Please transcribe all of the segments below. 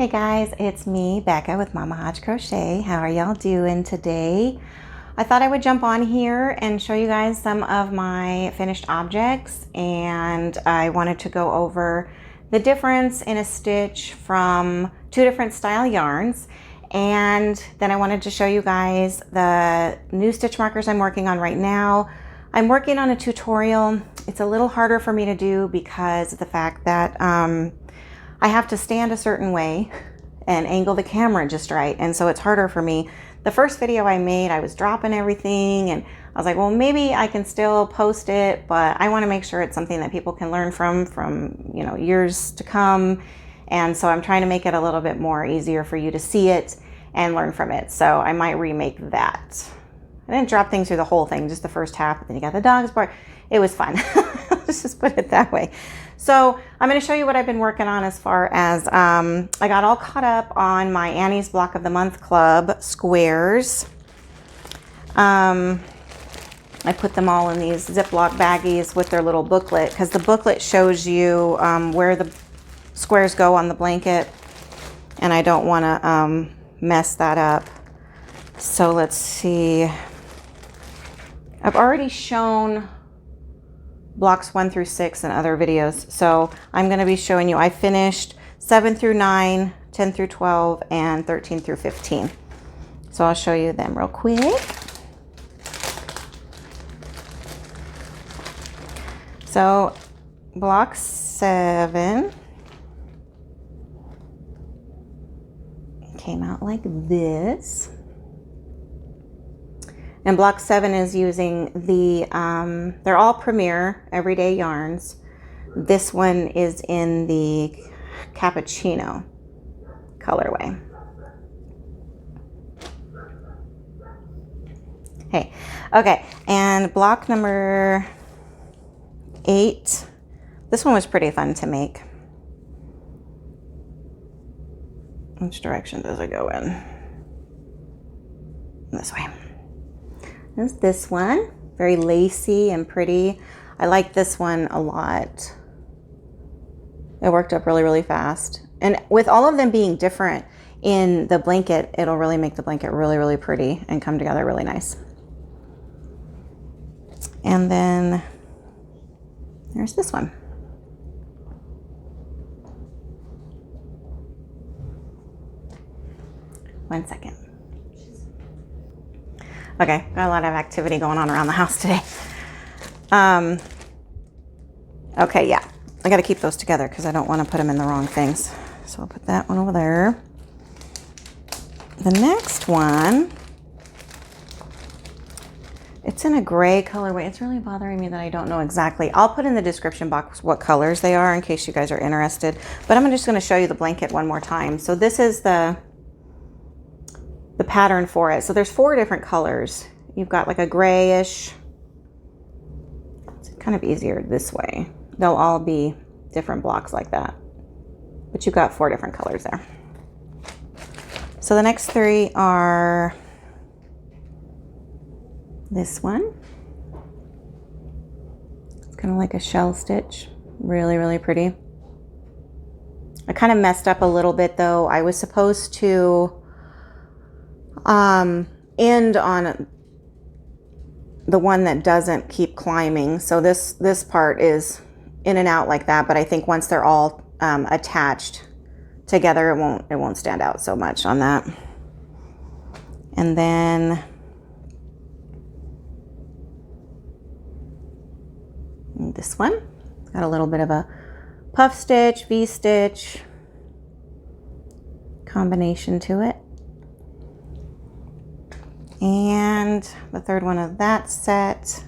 Hey guys, it's me, Becca with Mama Hodge Crochet. How are y'all doing today? I thought I would jump on here and show you guys some of my finished objects, and I wanted to go over the difference in a stitch from two different style yarns, and then I wanted to show you guys the new stitch markers I'm working on right now. I'm working on a tutorial. It's a little harder for me to do because of the fact that I have to stand a certain way and angle the camera just right, and so it's harder for me. The first video I made, I was dropping everything, and I was like, well, maybe I can still post it, but I want to make sure it's something that people can learn from you know, years to come. And so I'm trying to make it a little bit more easier for you to see it and learn from it. So I might remake that. I didn't drop things through the whole thing, just the first half, but then you got the dogs bark. It was fun. Let's just put it that way. So I'm going to show you what I've been working on as far as, I got all caught up on my Annie's Block of the Month Club squares. I put them all in these Ziploc baggies with their little booklet, because the booklet shows you where the squares go on the blanket, and I don't want to mess that up. So let's see. I've already shown blocks 1 through 6 in other videos, so I'm going to be showing you. I finished 7 through 9, 10 through 12, and 13 through 15. So I'll show you them real quick. So block 7 came out like this. And block 7 is using the, they're all Premier Everyday Yarns. This one is in the Cappuccino colorway. Hey, okay, and block number 8. This one was pretty fun to make. Which direction does it go in? This way. There's this one, very lacy and pretty. I like this one a lot. It worked up really, really fast. And with all of them being different in the blanket, it'll really make the blanket really, really pretty and come together really nice. And then there's this one. One second. Okay, got a lot of activity going on around the house today. Okay, yeah, I got to keep those together because I don't want to put them in the wrong things. So I'll put that one over there. The next one, it's in a gray colorway. It's really bothering me that I don't know exactly. I'll put in the description box what colors they are in case you guys are interested. But I'm just going to show you the blanket one more time. So this is the pattern for it. So there's 4 different colors. You've got like a grayish. It's kind of easier this way. They'll all be different blocks like that. But you've got 4 different colors there. So the next 3 are this one. It's kind of like a shell stitch. Really, really pretty. I kind of messed up a little bit though. I was supposed to end on the one that doesn't keep climbing. So this part is in and out like that, but I think once they're all attached together, it won't stand out so much on that. And then this one, it's got a little bit of a puff stitch, V-stitch combination to it. And the third one of that set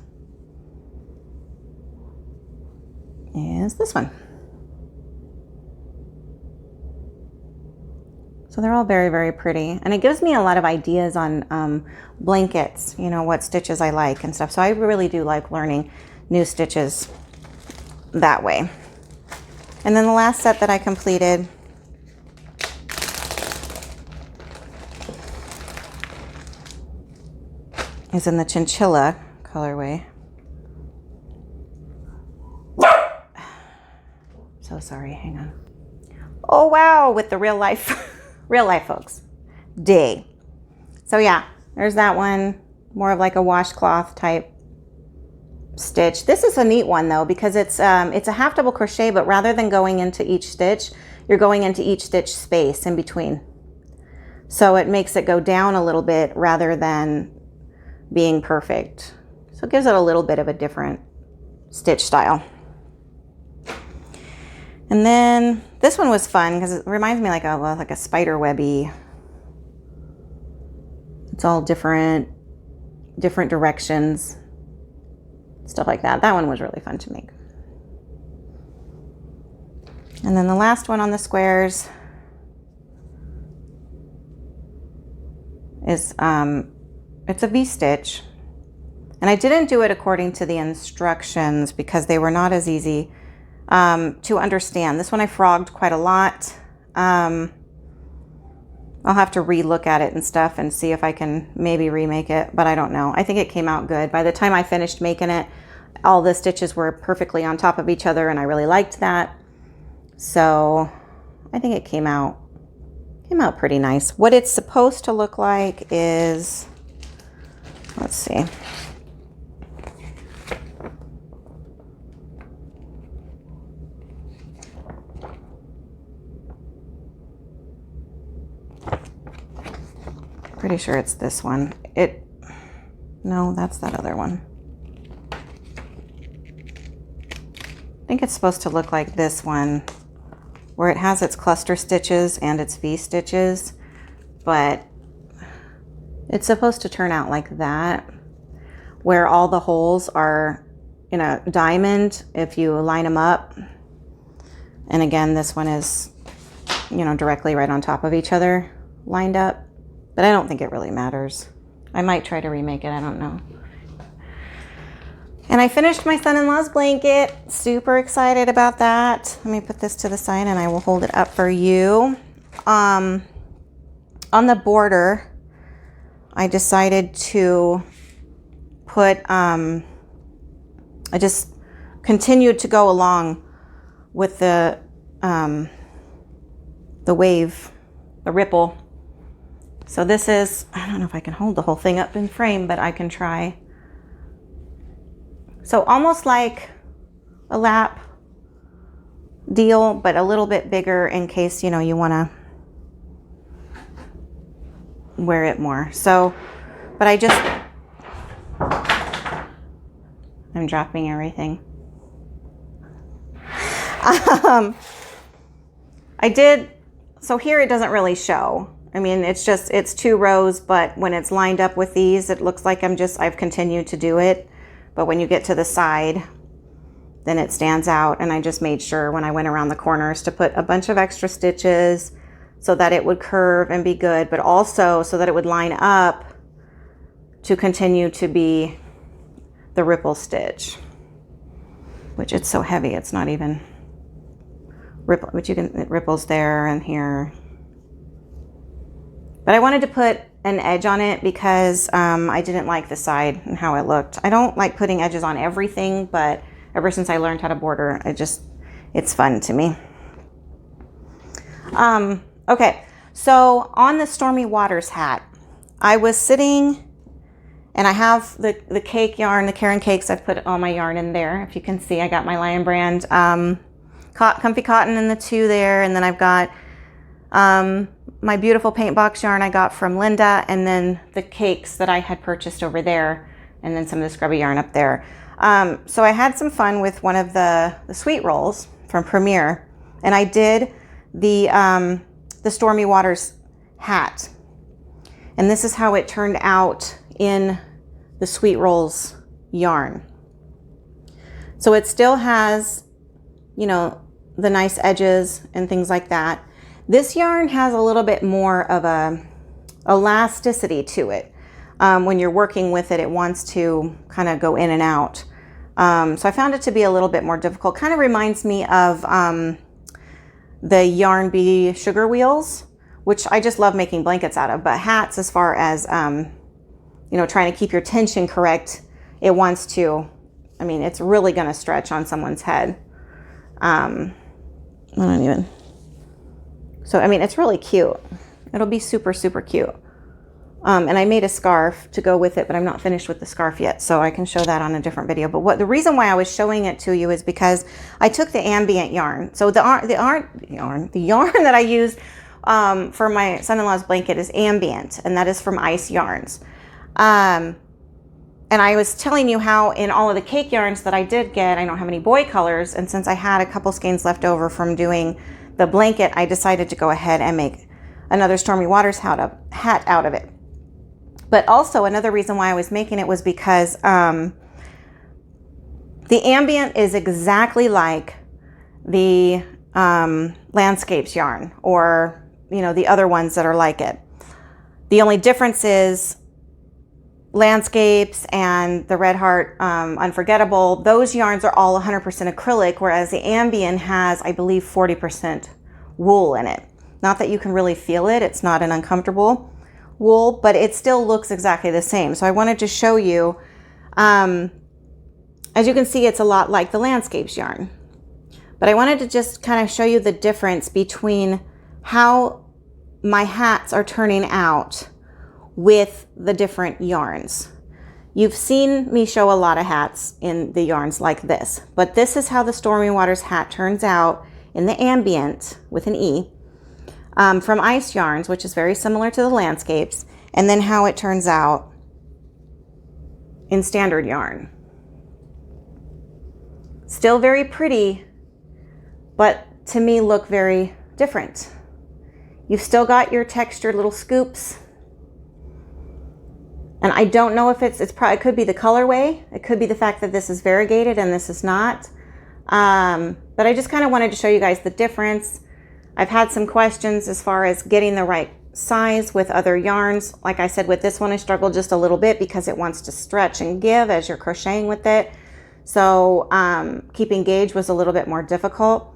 is this one. So they're all very, very pretty. And it gives me a lot of ideas on blankets, you know, what stitches I like and stuff. So I really do like learning new stitches that way. And then the last set that I completed is in the Chinchilla colorway. So sorry, hang on. Oh wow, with the real life, real life folks, day. So yeah, there's that one, more of like a washcloth type stitch. This is a neat one though, because it's a half double crochet, but rather than going into each stitch, you're going into each stitch space in between. So it makes it go down a little bit rather than being perfect. So it gives it a little bit of a different stitch style. And then this one was fun because it reminds me like a spider webby. It's all different directions, stuff like that. That one was really fun to make. And then the last one on the squares is it's a V-stitch, and I didn't do it according to the instructions because they were not as easy to understand. This one I frogged quite a lot. I'll have to re-look at it and stuff and see if I can maybe remake it, but I don't know. I think it came out good. By the time I finished making it, all the stitches were perfectly on top of each other, and I really liked that. So I think it came out pretty nice. What it's supposed to look like is, let's see. Pretty sure it's this one. No, that's that other one. I think it's supposed to look like this one, where it has its cluster stitches and its V stitches, but it's supposed to turn out like that, where all the holes are in a diamond if you line them up. And again, this one is, directly right on top of each other, lined up. But I don't think it really matters. I might try to remake it, I don't know. And I finished my son-in-law's blanket. Super excited about that. Let me put this to the side and I will hold it up for you. On the border, I decided to put, I just continued to go along with the wave, the ripple. So this is, I don't know if I can hold the whole thing up in frame, but I can try. So almost like a lap deal, but a little bit bigger in case, you want to wear it more. So, but I'm dropping everything. So here it doesn't really show. I mean, it's 2 rows, but when it's lined up with these, it looks like I've continued to do it. But when you get to the side, then it stands out. And I just made sure when I went around the corners to put a bunch of extra stitches so that it would curve and be good, but also so that it would line up to continue to be the ripple stitch, which it's so heavy. It's not even ripple, but it ripples there and here. But I wanted to put an edge on it because I didn't like the side and how it looked. I don't like putting edges on everything, but ever since I learned how to border, it's fun to me. Okay, so on the Stormy Waters hat, I was sitting and I have the cake yarn, the Karen cakes. I've put all my yarn in there. If you can see, I got my Lion Brand Comfy Cotton in the 2 there, and then I've got my beautiful paint box yarn I got from Lynda, and then the cakes that I had purchased over there, and then some of the scrubby yarn up there. So I had some fun with one of the sweet rolls from Premier, and I did the Stormy Waters hat. And this is how it turned out in the sweet rolls yarn. So it still has, the nice edges and things like that. This yarn has a little bit more of a elasticity to it. When you're working with it, it wants to kind of go in and out. So I found it to be a little bit more difficult. Kind of reminds me of the Yarn Bee sugar wheels, which I just love making blankets out of. But hats, as far as, trying to keep your tension correct, it wants to, it's really going to stretch on someone's head. So, I mean, it's really cute. It'll be super, super cute. And I made a scarf to go with it, but I'm not finished with the scarf yet, so I can show that on a different video. But the reason why I was showing it to you is because I took the ambient yarn. So the yarn that I used for my son-in-law's blanket is ambient, and that is from IceYarns. And I was telling you how in all of the cake yarns that I did get, I don't have any boy colors, and since I had a couple skeins left over from doing the blanket, I decided to go ahead and make another Stormy Waters hat out of it. But also another reason why I was making it was because the ambient is exactly like the landscapes yarn, or the other ones that are like it. The only difference is landscapes and the Red Heart Unforgettable, those yarns are all 100% acrylic, whereas the ambient has, I believe, 40% wool in it. Not that you can really feel it, it's not an uncomfortable wool, but it still looks exactly the same. So I wanted to show you, as you can see, it's a lot like the landscapes yarn, but I wanted to just kind of show you the difference between how my hats are turning out with the different yarns. You've seen me show a lot of hats in the yarns like this, but this is how the Stormy Waters hat turns out in the ambient with an E. From IceYarns, which is very similar to the landscapes, and then how it turns out in standard yarn. Still very pretty, but to me look very different. You've still got your textured little scoops, and I don't know if it could be the colorway, it could be the fact that this is variegated and this is not, but I just kind of wanted to show you guys the difference. I've had some questions as far as getting the right size with other yarns. Like I said, with this one I struggled just a little bit because it wants to stretch and give as you're crocheting with it. So keeping gauge was a little bit more difficult.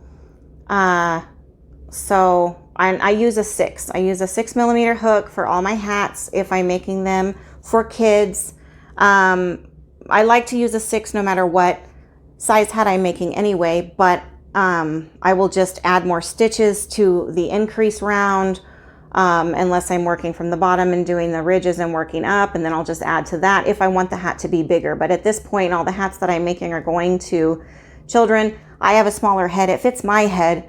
So I use a 6. I use a 6mm hook for all my hats if I'm making them for kids. I like to use a 6 no matter what size hat I'm making anyway, but I will just add more stitches to the increase round unless I'm working from the bottom and doing the ridges and working up, and then I'll just add to that if I want the hat to be bigger. But at this point, all the hats that I'm making are going to children. I have a smaller head. It fits my head,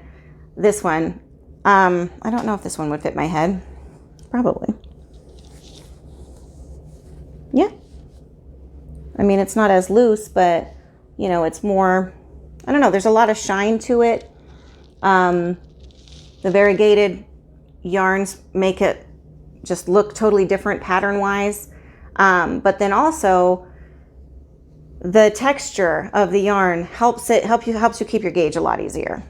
this one. I don't know if this one would fit my head. Probably. Yeah. I mean, it's not as loose, but it's more, I don't know, there's a lot of shine to it. The variegated yarns make it just look totally different pattern-wise. But then also the texture of the yarn helps you keep your gauge a lot easier.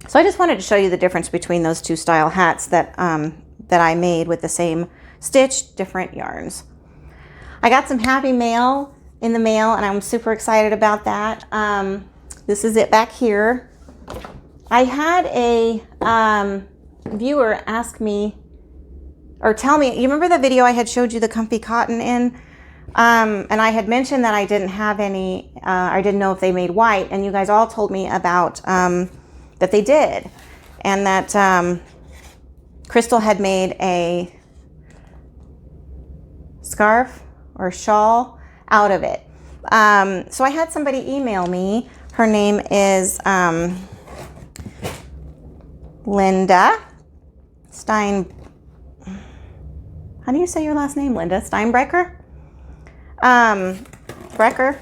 So I just wanted to show you the difference between those two style hats that I made with the same stitch, different yarns. I got some happy mail in the mail, and I'm super excited about that. This is it back here. I had a viewer ask me, or tell me, you remember the video I had showed you the comfy cotton in? And I had mentioned that I didn't have any, I didn't know if they made white, and you guys all told me about that they did, and that Crystal had made a scarf or shawl out of it. So I had somebody email me. Her name is Lynda Stein. How do you say your last name, Lynda? Steinbrecher? Brecker.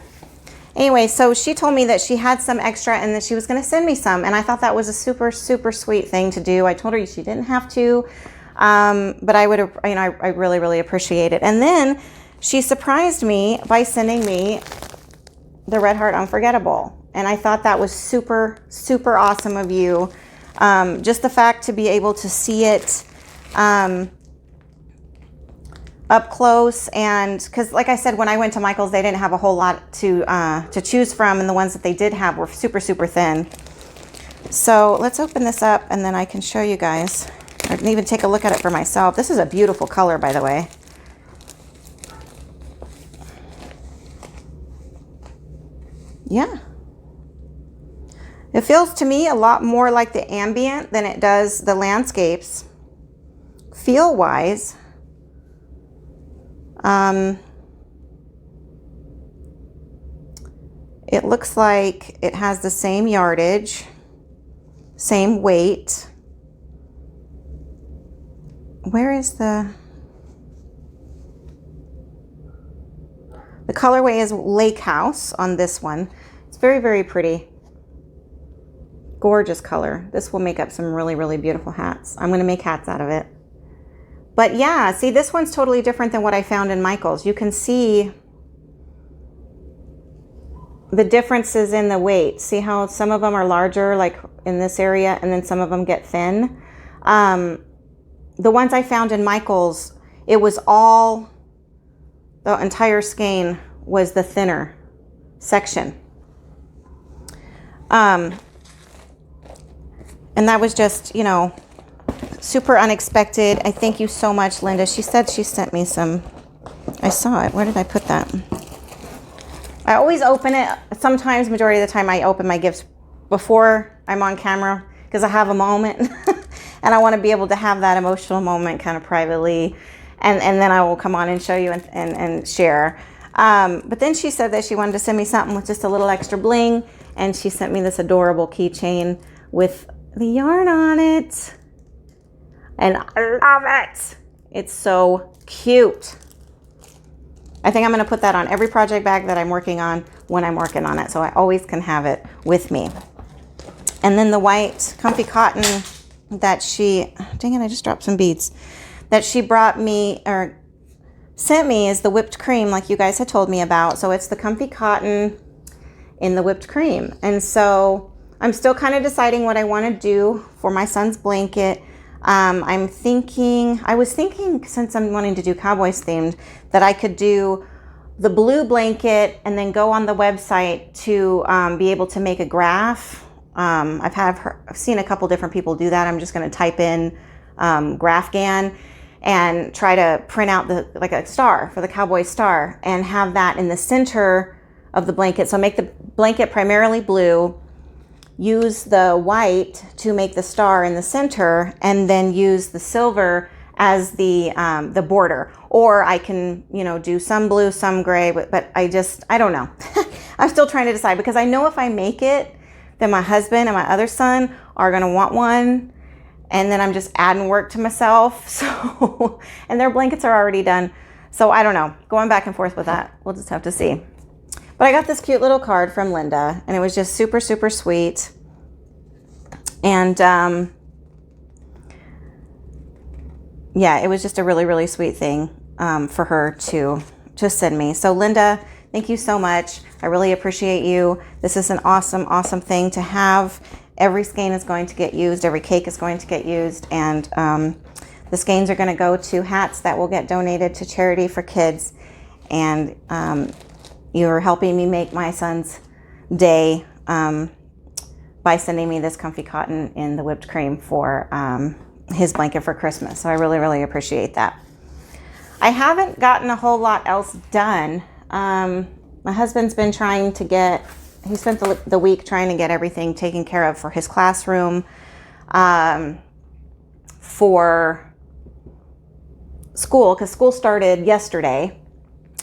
Anyway, so she told me that she had some extra and that she was going to send me some, and I thought that was a super, super sweet thing to do. I told her she didn't have to, but I would, I really, really appreciate it. And then she surprised me by sending me the Red Heart Unforgettable, and I thought that was super, super awesome of you. Just the fact to be able to see it up close, and because like I said, when I went to Michael's, they didn't have a whole lot to choose from, and the ones that they did have were super, super thin. So let's open this up, and then I can show you guys. I can even take a look at it for myself. This is a beautiful color, by the way. Yeah. It feels to me a lot more like the Ambient than it does the landscapes, feel-wise. It looks like it has the same yardage, same weight. Where is the colorway is Lake House on this one. It's very, very pretty. Gorgeous color. This will make up some really, really beautiful hats. I'm going to make hats out of it. But yeah, see, this one's totally different than what I found in Michael's. You can see the differences in the weight. See how some of them are larger, like in this area, and then some of them get thin. The ones I found in Michael's, it was all, the entire skein was the thinner section. And that was just, you know, super unexpected. I thank you so much, Lynda. She said she sent me some, I saw it. Where did I put that? I always open it. Sometimes, majority of the time, I open my gifts before I'm on camera because I have a moment and I want to be able to have that emotional moment kind of privately. And then I will come on and show you and share. But then she said that she wanted to send me something with just a little extra bling. And she sent me this adorable keychain with the yarn on it. And I love it. It's so cute. I think I'm going to put that on every project bag that I'm working on when I'm working on it. So I always can have it with me. And then the white comfy cotton that she, dang it, I just dropped some beads, that she brought me or sent me is the whipped cream like you guys had told me about. So it's the comfy cotton in the whipped cream. And so I'm still kind of deciding what I want to do for my son's blanket. I was thinking, since I'm wanting to do Cowboys themed, that I could do the blue blanket and then go on the website to be able to make a graph. I've seen a couple different people do that. I'm just going to type in Afghan and try to print out like a star for the cowboy star and have that in the center of the blanket. So make the blanket primarily blue, use the white to make the star in the center, and then use the silver as the border. Or I can, you know, do some blue, some gray, but I don't know. I'm still trying to decide because I know if I make it, then my husband and my other son are going to want one. And then I'm just adding work to myself. So, and their blankets are already done. So I don't know, going back and forth with that. We'll just have to see. But I got this cute little card from Lynda, and it was just super, super sweet. And yeah, it was just a really, really sweet thing for her to send me. So Lynda, thank you so much. I really appreciate you. This is an awesome, awesome thing to have. Every skein is going to get used. Every cake is going to get used. And the skeins are going to go to hats that will get donated to charity for kids. And you're helping me make my son's day by sending me this comfy cotton in the whipped cream for his blanket for Christmas. So I really, really appreciate that. I haven't gotten a whole lot else done. My husband's been trying to he spent the week trying to get everything taken care of for his classroom, for school, because school started yesterday.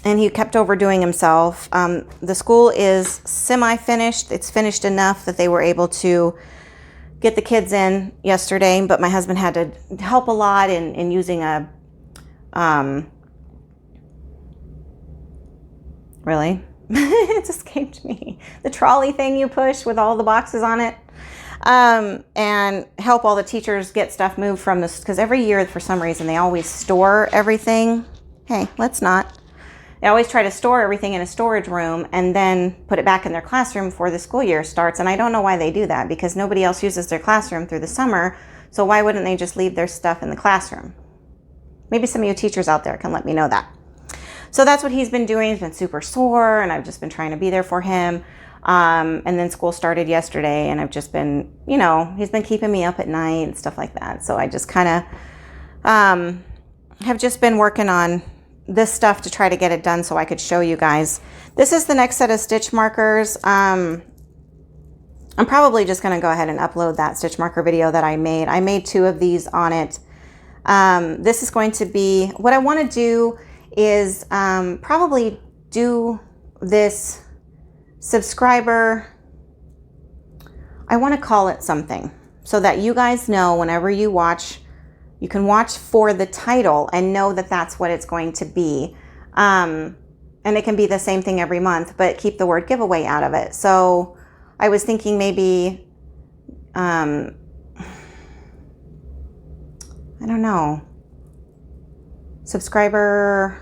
And he kept overdoing himself. The school is semi-finished. It's finished enough that they were able to get the kids in yesterday. But my husband had to help a lot in using a, really? It just came to me. The trolley thing you push with all the boxes on it. And help all the teachers get stuff moved from this. Because every year, for some reason, they always store everything. Hey, let's not. They always try to store everything in a storage room and then put it back in their classroom before the school year starts. And I don't know why they do that, because nobody else uses their classroom through the summer. So why wouldn't they just leave their stuff in the classroom? Maybe some of you teachers out there can let me know that. So that's what he's been doing. He's been super sore, and I've just been trying to be there for him. And then school started yesterday, and I've just been, you know, he's been keeping me up at night and stuff like that. So I just kind of have just been working on this stuff to try to get it done so I could show you guys. This is the next set of stitch markers. I'm probably just going to go ahead and upload that stitch marker video that I made. I made 2 of these on it. This is going to be, what I want to do is probably do this subscriber, I want to call it something so that you guys know whenever you watch, you can watch for the title and know that that's what it's going to be. And it can be the same thing every month, but keep the word giveaway out of it. So I was thinking maybe, I don't know, subscriber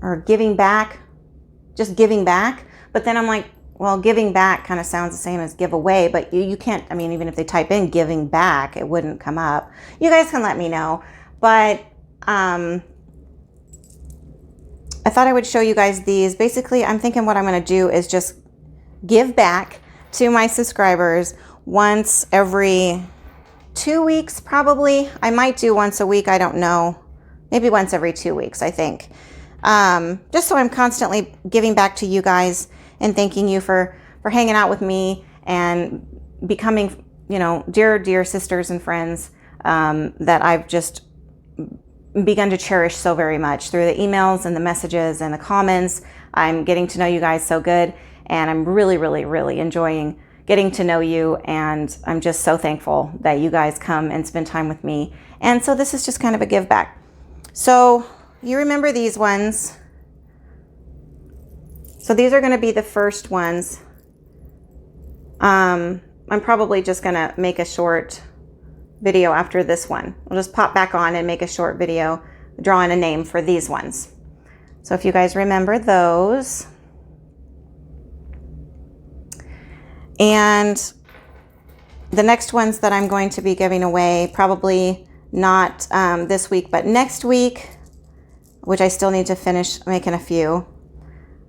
or giving back, just giving back. But then I'm like, well, giving back kind of sounds the same as giveaway, but you can't, I mean, even if they type in giving back, it wouldn't come up. You guys can let me know. But I thought I would show you guys these. Basically, I'm thinking what I'm going to do is just give back to my subscribers once every 2 weeks, probably. I might do once a week. I don't know. Maybe once every 2 weeks, I think. Just so I'm constantly giving back to you guys and thanking you for hanging out with me and becoming, you know, dear sisters and friends that I've just begun to cherish so very much through the emails and the messages and the comments. I'm getting to know you guys so good, and I'm really enjoying getting to know you, and I'm just so thankful that you guys come and spend time with me. And so this is just kind of a give back. So you remember these ones. So these are going to be the first ones. I'm probably just going to make a short video after this one. I'll just pop back on and make a short video drawing a name for these ones. So if you guys remember those. And the next ones that I'm going to be giving away, probably not this week, but next week, which I still need to finish making a few,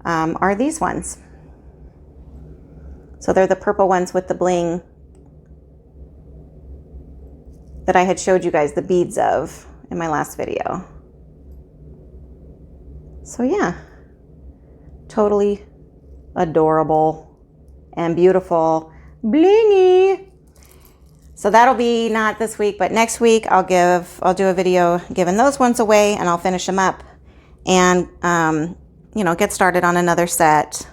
are these ones. So they're the purple ones with the bling that I had showed you guys the beads of in my last video. So yeah, totally adorable and beautiful, blingy. So that'll be not this week, but next week I'll do a video giving those ones away, and I'll finish them up and you know, get started on another set.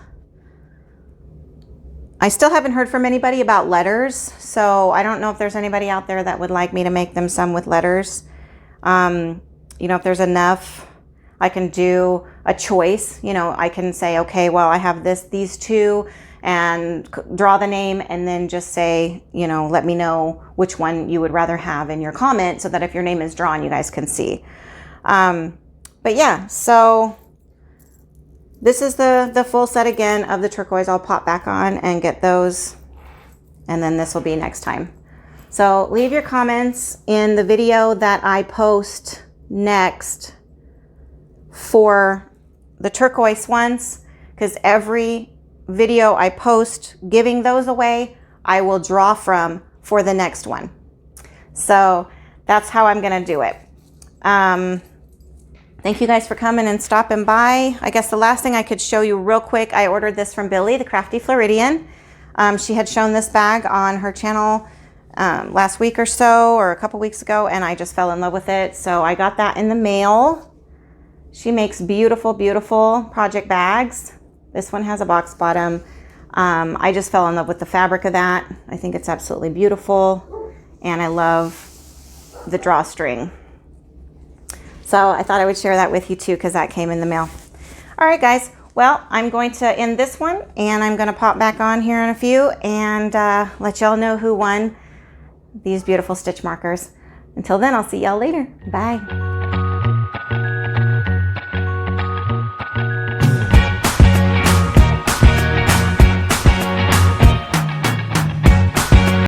I still haven't heard from anybody about letters, so I don't know if there's anybody out there that would like me to make them some with letters. You know, if there's enough, I can do a choice. You know, I can say, okay, well, I have these 2, and draw the name, and then just say, you know, let me know which one you would rather have in your comment, so that if your name is drawn, you guys can see. But yeah, so this is the full set again of the turquoise. I'll pop back on and get those, and then this will be next time. So leave your comments in the video that I post next for the turquoise ones, because every video I post giving those away, I will draw from for the next one. So that's how I'm going to do it. Thank you guys for coming and stopping by. I guess the last thing I could show you real quick, I ordered this from Billy, the Crafty Floridian. She had shown this bag on her channel last week or so, or a couple weeks ago, and I just fell in love with it. So I got that in the mail. She makes beautiful project bags. This one has a box bottom. I just fell in love with the fabric of that. I think it's absolutely beautiful, and I love the drawstring. So I thought I would share that with you too, because that came in the mail. All right, guys. Well, I'm going to end this one, and I'm going to pop back on here in a few and let y'all know who won these beautiful stitch markers. Until then, I'll see y'all later. Bye.